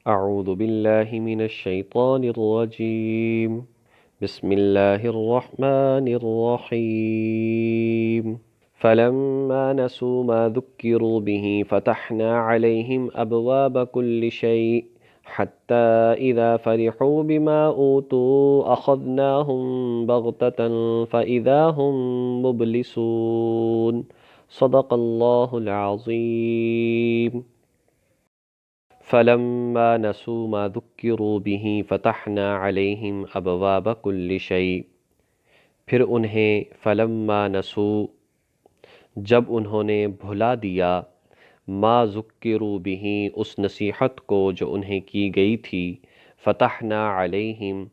اعوذ باللہ من الشیطان الرجیم بسم اللہ الرحمن الرحیم فلما نسوا ما ذکروا به فتحنا عليهم ابواب كل شيء حتى اذا فرحوا بما اوتوا اخذناهم بغتة فاذا هم مبلسون صدق اللہ العظیم فلما نسوا ما ذکروا به فتحنا علیہم ابواب کل شیء، پھر انہیں فلما نسوا، جب انہوں نے بھلا دیا، ما ذکروا به، اس نصیحت کو جو انہیں کی گئی تھی، فتحنا علیہم،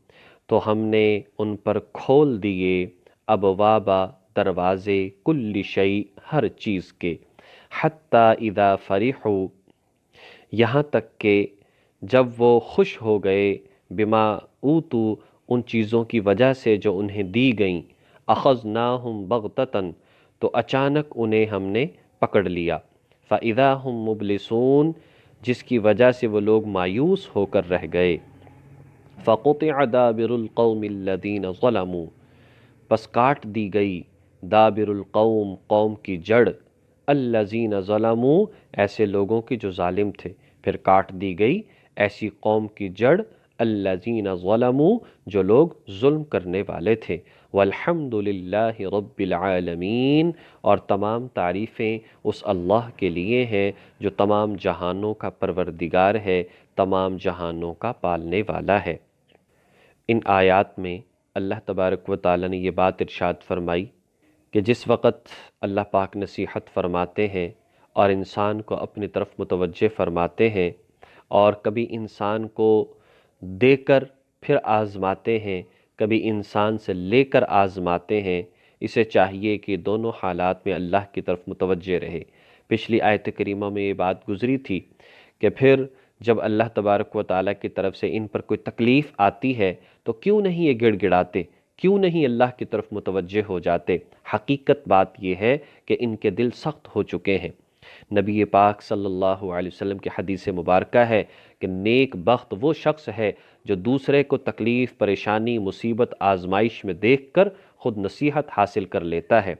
تو ہم نے ان پر کھول دیے، ابواب، دروازے، کل شیء، ہر چیز کے، حتی اذا فرحوا، یہاں تک کہ جب وہ خوش ہو گئے، بما اوتو، ان چیزوں کی وجہ سے جو انہیں دی گئیں، اخذناہم بغتتاً، تو اچانک انہیں ہم نے پکڑ لیا، فاذا ہم مبلسون، جس کی وجہ سے وہ لوگ مایوس ہو کر رہ گئے، فقطع دابر القوم الذین ظلموا، پس کاٹ دی گئی دابر القوم، قوم کی جڑ، الذین ظلموا، ایسے لوگوں کی جو ظالم تھے، پھر کاٹ دی گئی ایسی قوم کی جڑ، الذین ظلموا، جو لوگ ظلم کرنے والے تھے، والحمد للہ رب العالمین، اور تمام تعریفیں اس اللہ کے لیے ہیں جو تمام جہانوں کا پروردگار ہے، تمام جہانوں کا پالنے والا ہے۔ ان آیات میں اللہ تبارک و تعالیٰ نے یہ بات ارشاد فرمائی کہ جس وقت اللہ پاک نصیحت فرماتے ہیں اور انسان کو اپنی طرف متوجہ فرماتے ہیں، اور کبھی انسان کو دے کر پھر آزماتے ہیں، کبھی انسان سے لے کر آزماتے ہیں، اسے چاہیے کہ دونوں حالات میں اللہ کی طرف متوجہ رہے۔ پچھلی آیت کریمہ میں یہ بات گزری تھی کہ پھر جب اللہ تبارک و تعالیٰ کی طرف سے ان پر کوئی تکلیف آتی ہے تو کیوں نہیں یہ گڑ گڑاتے، کیوں نہیں اللہ کی طرف متوجہ ہو جاتے؟ حقیقت بات یہ ہے کہ ان کے دل سخت ہو چکے ہیں۔ نبی پاک صلی اللہ علیہ وسلم کی حدیث مبارکہ ہے کہ نیک بخت وہ شخص ہے جو دوسرے کو تکلیف، پریشانی، مصیبت، آزمائش میں دیکھ کر خود نصیحت حاصل کر لیتا ہے۔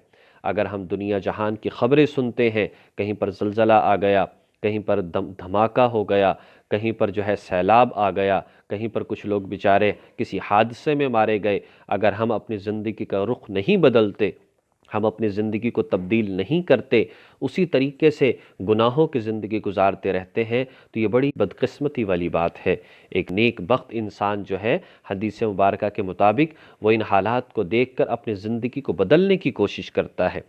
اگر ہم دنیا جہان کی خبریں سنتے ہیں، کہیں پر زلزلہ آ گیا، کہیں پر دھماکہ ہو گیا، کہیں پر جو ہے سیلاب آ گیا، کہیں پر کچھ لوگ بیچارے کسی حادثے میں مارے گئے، اگر ہم اپنی زندگی کا رخ نہیں بدلتے، ہم اپنی زندگی کو تبدیل نہیں کرتے، اسی طریقے سے گناہوں کی زندگی گزارتے رہتے ہیں، تو یہ بڑی بدقسمتی والی بات ہے۔ ایک نیک بخت انسان جو ہے، حدیث مبارکہ کے مطابق وہ ان حالات کو دیکھ کر اپنی زندگی کو بدلنے کی کوشش کرتا ہے۔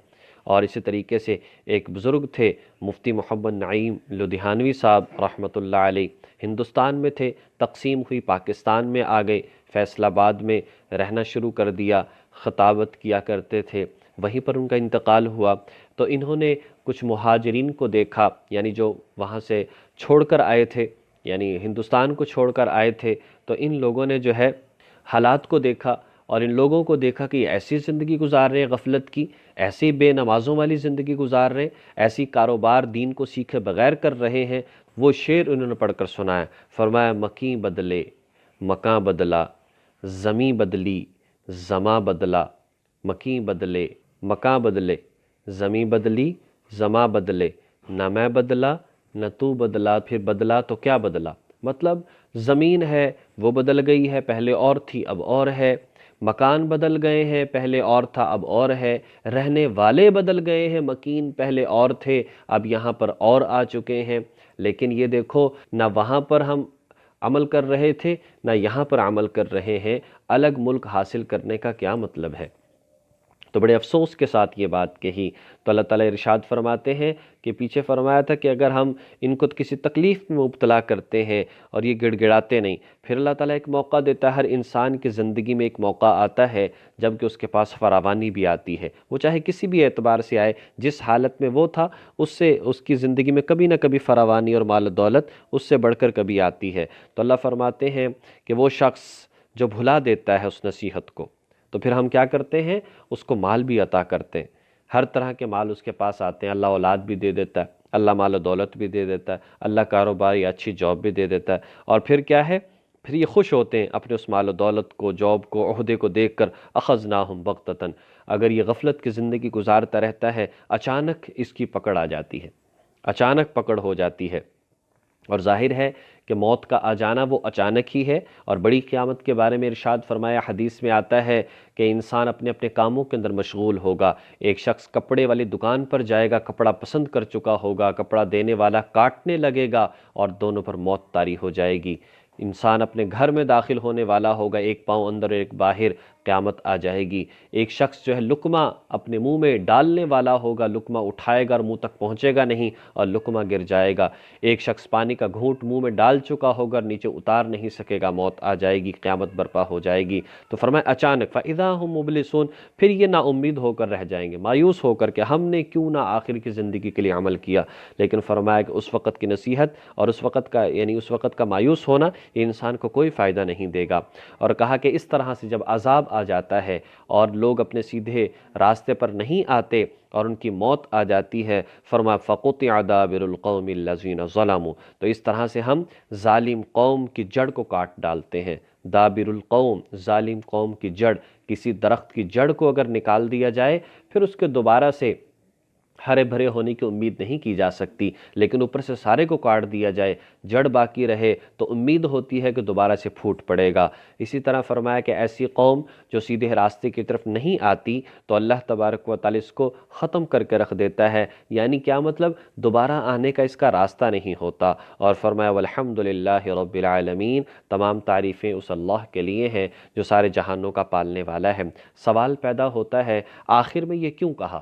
اور اسی طریقے سے ایک بزرگ تھے، مفتی محمد نعیم لدھیانوی صاحب رحمۃ اللہ علیہ، ہندوستان میں تھے، تقسیم ہوئی پاکستان میں آ گئے، فیصل آباد میں رہنا شروع کر دیا، خطابت کیا کرتے تھے، وہیں پر ان کا انتقال ہوا۔ تو انہوں نے کچھ مہاجرین کو دیکھا، یعنی جو وہاں سے چھوڑ کر آئے تھے، یعنی ہندوستان کو چھوڑ کر آئے تھے، تو ان لوگوں نے جو ہے حالات کو دیکھا اور ان لوگوں کو دیکھا کہ ایسی زندگی گزار رہے ہیں غفلت کی، ایسی بے نمازوں والی زندگی گزار رہے ہیں، ایسی کاروبار دین کو سیکھے بغیر کر رہے ہیں۔ وہ شعر انہوں نے پڑھ کر سنایا، فرمایا مکیں بدلے مکاں بدلا، زمیں بدلی زماں بدلا، مکیں بدلے مکاں بدلے، زمیں بدلی زماں بدلے، نہ میں بدلا نہ تو بدلا، پھر بدلا تو کیا بدلا؟ مطلب زمین ہے وہ بدل گئی ہے، پہلے اور تھی اب اور ہے، مکان بدل گئے ہیں، پہلے اور تھا اب اور ہے، رہنے والے بدل گئے ہیں، مکین پہلے اور تھے اب یہاں پر اور آ چکے ہیں۔ لیکن یہ دیکھو، نہ وہاں پر ہم عمل کر رہے تھے نہ یہاں پر عمل کر رہے ہیں، الگ ملک حاصل کرنے کا کیا مطلب ہے؟ تو بڑے افسوس کے ساتھ یہ بات کہی تو اللہ تعالیٰ ارشاد فرماتے ہیں کہ پیچھے فرمایا تھا کہ اگر ہم ان کو کسی تکلیف میں مبتلا کرتے ہیں اور یہ گڑ گڑاتے نہیں، پھر اللہ تعالیٰ ایک موقع دیتا ہے۔ ہر انسان کی زندگی میں ایک موقع آتا ہے جب کہ اس کے پاس فراوانی بھی آتی ہے، وہ چاہے کسی بھی اعتبار سے آئے، جس حالت میں وہ تھا اس سے اس کی زندگی میں کبھی نہ کبھی فراوانی اور مال و دولت اس سے بڑھ کر کبھی آتی ہے۔ تو اللہ فرماتے ہیں کہ وہ شخص جو بھلا دیتا ہے اس نصیحت کو، تو پھر ہم کیا کرتے ہیں؟ اس کو مال بھی عطا کرتے ہیں، ہر طرح کے مال اس کے پاس آتے ہیں، اللہ اولاد بھی دے دیتا ہے، اللہ مال و دولت بھی دے دیتا ہے، اللہ کاروبار یا اچھی جاب بھی دے دیتا ہے، اور پھر کیا ہے، پھر یہ خوش ہوتے ہیں اپنے اس مال و دولت کو، جاب کو، عہدے کو دیکھ کر، اخذناہم بغتتاً، اگر یہ غفلت کی زندگی گزارتا رہتا ہے، اچانک اس کی پکڑ آ جاتی ہے، اچانک پکڑ ہو جاتی ہے، اور ظاہر ہے کہ موت کا آ جانا وہ اچانک ہی ہے۔ اور بڑی قیامت کے بارے میں ارشاد فرمایا، حدیث میں آتا ہے کہ انسان اپنے اپنے کاموں کے اندر مشغول ہوگا، ایک شخص کپڑے والی دکان پر جائے گا، کپڑا پسند کر چکا ہوگا، کپڑا دینے والا کاٹنے لگے گا اور دونوں پر موت طاری ہو جائے گی۔ انسان اپنے گھر میں داخل ہونے والا ہوگا، ایک پاؤں اندر اور ایک باہر، قیامت آ جائے گی۔ ایک شخص جو ہے لقمہ اپنے منہ میں ڈالنے والا ہوگا، لقمہ اٹھائے گا اور منہ تک پہنچے گا نہیں اور لقمہ گر جائے گا۔ ایک شخص پانی کا گھونٹ منہ میں ڈال چکا ہوگا اور نیچے اتار نہیں سکے گا، موت آ جائے گی، قیامت برپا ہو جائے گی۔ تو فرمایا اچانک، فَإِذَا هُمْ مُبْلِسُونَ، پھر یہ نا امید ہو کر رہ جائیں گے، مایوس ہو کر کہ ہم نے کیوں نہ آخر کی زندگی کے لیے عمل کیا۔ لیکن فرمایا کہ اس وقت کی نصیحت اور اس وقت کا اس وقت کا مایوس ہونا یہ انسان کو کوئی فائدہ نہیں دے گا۔ اور کہا کہ اس طرح سے جب عذاب آ جاتا ہے اور لوگ اپنے سیدھے راستے پر نہیں آتے اور ان کی موت آ جاتی ہے، فرمایا فَقُطِعَ دَابِرُ الْقَوْمِ الَّذِينَ ظَلَمُوا، تو اس طرح سے ہم ظالم قوم کی جڑ کو کاٹ ڈالتے ہیں۔ دابر القوم، ظالم قوم کی جڑ، کسی درخت کی جڑ کو اگر نکال دیا جائے پھر اس کے دوبارہ سے ہرے بھرے ہونے کی امید نہیں کی جا سکتی، لیکن اوپر سے سارے کو کاٹ دیا جائے، جڑ باقی رہے تو امید ہوتی ہے کہ دوبارہ سے پھوٹ پڑے گا۔ اسی طرح فرمایا کہ ایسی قوم جو سیدھے راستے کی طرف نہیں آتی تو اللہ تبارک و تعالی اس کو ختم کر کے رکھ دیتا ہے، یعنی کیا مطلب، دوبارہ آنے کا اس کا راستہ نہیں ہوتا۔ اور فرمایا والحمدللہ رب العالمین، تمام تعریفیں اس اللہ کے لیے ہیں جو سارے جہانوں کا پالنے والا ہے۔ سوال پیدا ہوتا ہے آخر میں یہ کیوں کہا،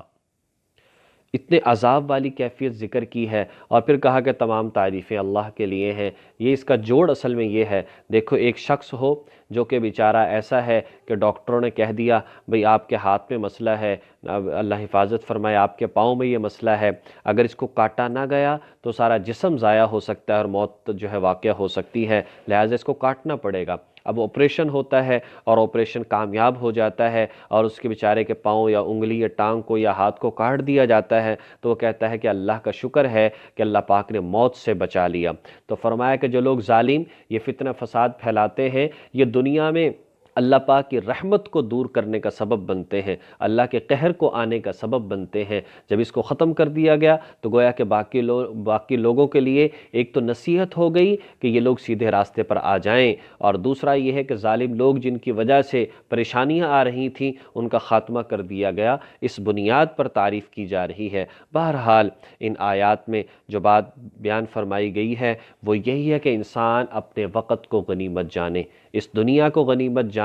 اتنے عذاب والی کیفیت ذکر کی ہے اور پھر کہا کہ تمام تعریفیں اللہ کے لیے ہیں؟ یہ اس کا جوڑ اصل میں یہ ہے، دیکھو ایک شخص ہو جو کہ بیچارہ ایسا ہے کہ ڈاکٹروں نے کہہ دیا بھئی آپ کے ہاتھ میں مسئلہ ہے، اللہ حفاظت فرمائے، آپ کے پاؤں میں یہ مسئلہ ہے، اگر اس کو کاٹا نہ گیا تو سارا جسم ضائع ہو سکتا ہے اور موت جو ہے واقع ہو سکتی ہے، لہٰذا اس کو کاٹنا پڑے گا۔ اب آپریشن ہوتا ہے اور آپریشن کامیاب ہو جاتا ہے اور اس کے بیچارے کے پاؤں یا انگلی یا ٹانگ کو یا ہاتھ کو کاٹ دیا جاتا ہے تو وہ کہتا ہے کہ اللہ کا شکر ہے کہ اللہ پاک نے موت سے بچا لیا۔ تو فرمایا کہ جو لوگ ظالم یہ فتنہ فساد پھیلاتے ہیں، یہ دنیا میں اللہ پاک کی رحمت کو دور کرنے کا سبب بنتے ہیں، اللہ کے قہر کو آنے کا سبب بنتے ہیں۔ جب اس کو ختم کر دیا گیا تو گویا کہ باقی لوگوں کے لیے ایک تو نصیحت ہو گئی کہ یہ لوگ سیدھے راستے پر آ جائیں، اور دوسرا یہ ہے کہ ظالم لوگ جن کی وجہ سے پریشانیاں آ رہی تھیں ان کا خاتمہ کر دیا گیا، اس بنیاد پر تعریف کی جا رہی ہے۔ بہرحال ان آیات میں جو بات بیان فرمائی گئی ہے وہ یہی ہے کہ انسان اپنے وقت کو غنیمت جانے، اس دنیا کو غنیمت جانے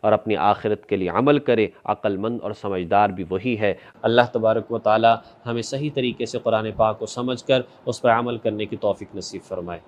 اور اپنی آخرت کے لیے عمل کرے۔ عقل مند اور سمجھدار بھی وہی ہے۔ اللہ تبارک و تعالی ہمیں صحیح طریقے سے قرآن پاک کو سمجھ کر اس پر عمل کرنے کی توفیق نصیب فرمائے۔